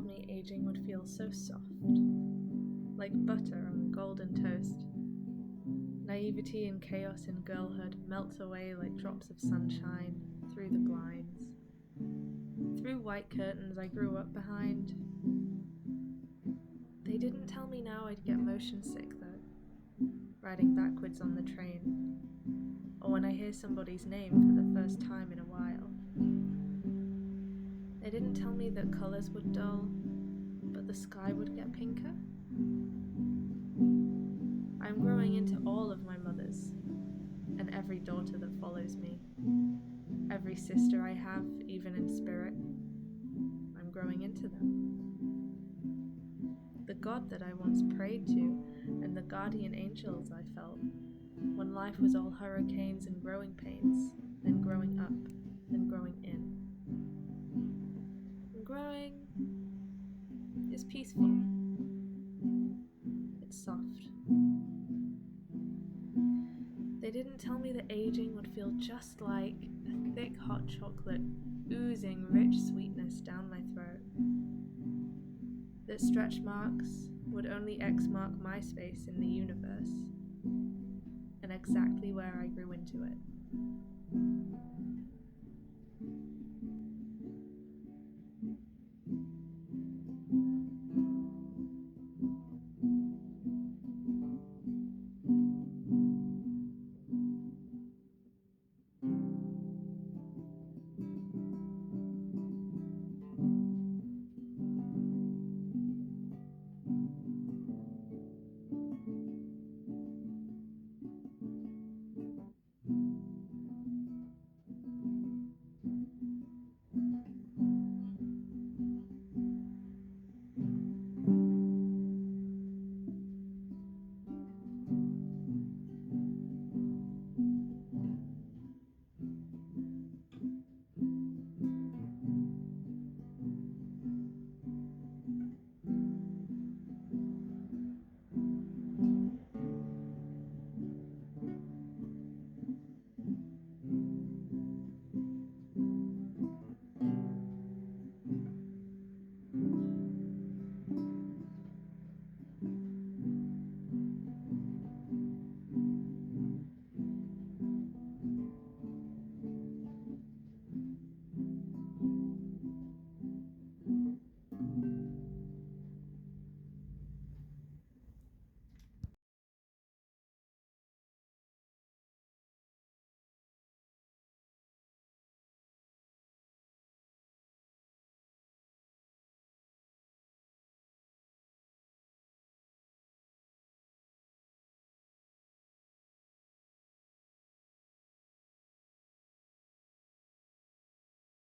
told me aging would feel so soft, like butter on golden toast. Naivety and chaos in girlhood melt away like drops of sunshine through the blinds, through white curtains I grew up behind. They didn't tell me now I'd get motion sick though, riding backwards on the train, or when I hear somebody's name for the first time in a while. They didn't tell me that colours would dull, but the sky would get pinker. I'm growing into all of my mothers, and every daughter that follows me, every sister I have, even in spirit. I'm growing into them. The God that I once prayed to, and the guardian angels I felt, when life was all hurricanes and growing pains, then growing up, then growing in. And growing is peaceful. It's soft. They didn't tell me that aging would feel just like a thick hot chocolate oozing rich sweetness down my throat. That stretch marks would only X-mark my space in the universe, and exactly where I grew into it.